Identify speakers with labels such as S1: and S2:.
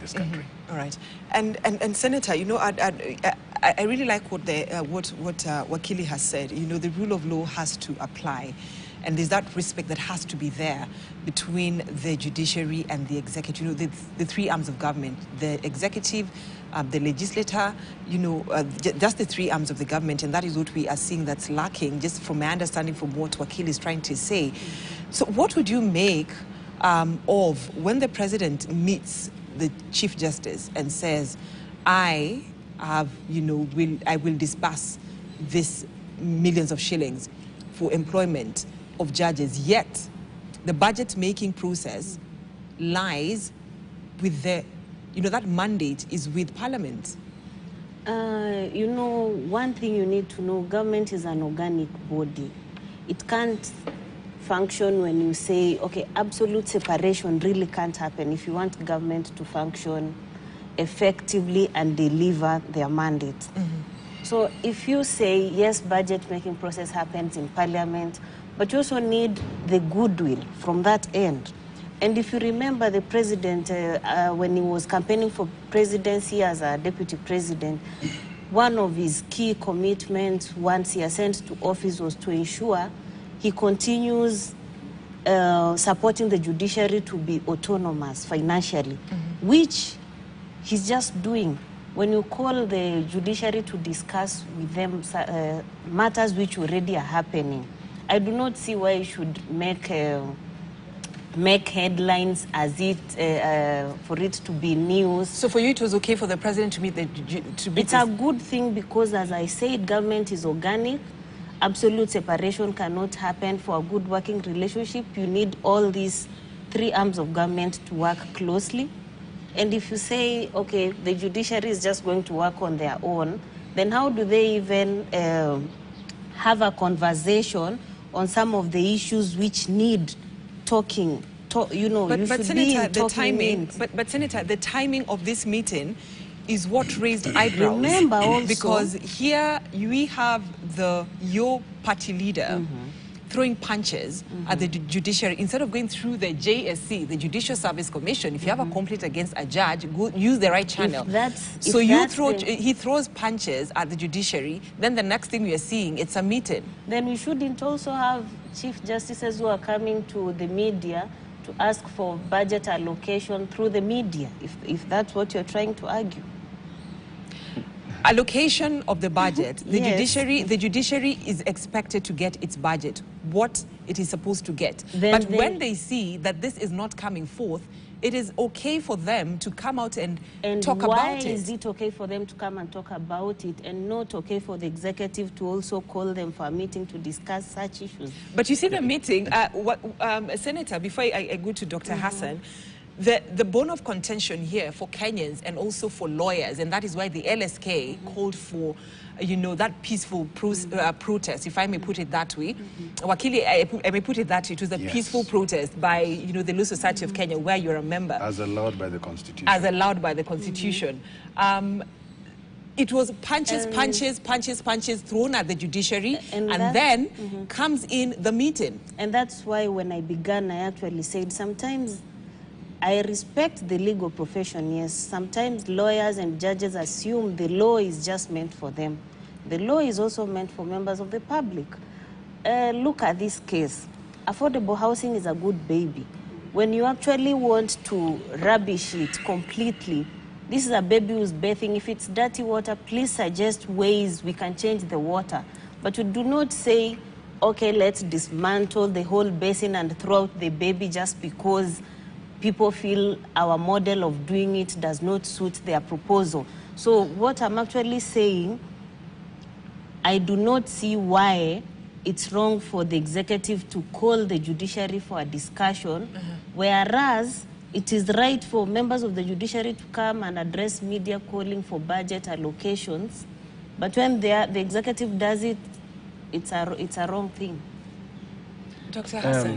S1: this country.
S2: All right. And Senator, you know, I really like what Wakili has said. You know, the rule of law has to apply. And there's that respect that has to be there between the judiciary and the executive. You know, the three arms of government, the executive, the legislator, you know, just the three arms of the government. And that is what we are seeing that's lacking, just from my understanding from what Wakili is trying to say. So what would you make of when the president meets the Chief Justice and says, I have, you know, I will disburse this millions of shillings for employment of judges, yet the budget-making process lies with the, you know, that mandate is with Parliament.
S3: You know, one thing you need to know, government is an organic body. It can't function when you say, okay, absolute separation really can't happen if you want government to function effectively and deliver their mandate. So if you say, yes, budget-making process happens in Parliament, but you also need the goodwill from that end. And if you remember the president, when he was campaigning for presidency as a deputy president, one of his key commitments once he ascended to office was to ensure he continues supporting the judiciary to be autonomous financially, which he's just doing. When you call the judiciary to discuss with them matters which already are happening, I do not see why you should make headlines as it for it to be news. So
S2: for you, it was okay for the president to meet the
S3: It's a good thing because, as I said, government is organic. Absolute separation cannot happen. For a good working relationship, you need all these three arms of government to work closely. And if you say, okay, the judiciary is just going to work on their own, then how do they even have a conversation on some of the issues which need talking? You know,
S2: but Senator, the timing.
S3: meetings.
S2: But Senator, the timing of this meeting is what raised eyebrows.
S3: Remember also,
S2: because here we have your party leader throwing punches at the judiciary instead of going through the JSC, the Judicial Service Commission. If you have a complaint against a judge, go use the right channel. He throws punches at the judiciary. Then the next thing we are seeing, it's a meeting.
S3: Then we shouldn't also have chief justices who are coming to the media to ask for budget allocation through the media, if that's what you're trying to argue.
S2: Allocation of the budget. The
S3: Yes.
S2: judiciary is expected to get its budget, what it is supposed to get. When they see that this is not coming forth, it is okay for them to come out and talk about it.
S3: Why is it okay for them to come and talk about it and not okay for the executive to also call them for a meeting to discuss such issues?
S2: But you see the meeting, Senator, before I go to Dr. Hassan, the bone of contention here for Kenyans and also for lawyers, and that is why the LSK called for, you know, that peaceful protest, if I may put it that way. Wakili, I may put it that way. It was a peaceful protest by, you know, the Law Society of Kenya, where you're a member.
S1: As allowed by the Constitution.
S2: As allowed by the Constitution. It was punches thrown at the judiciary, and then comes in the meeting.
S3: And that's why when I began, I actually said sometimes I respect the legal profession, yes. Sometimes lawyers and judges assume the law is just meant for them. The law is also meant for members of the public. Look at this case. Affordable housing is a good baby. When you actually want to rubbish it completely, this is a baby who's bathing. If it's dirty water, please suggest ways we can change the water. But you do not say, okay, let's dismantle the whole basin and throw out the baby just because people feel our model of doing it does not suit their proposal. So what I'm actually saying, I do not see why it's wrong for the executive to call the judiciary for a discussion, whereas it is right for members of the judiciary to come and address media calling for budget allocations. But when the executive does it, it's a wrong thing.
S2: Dr. Hassan.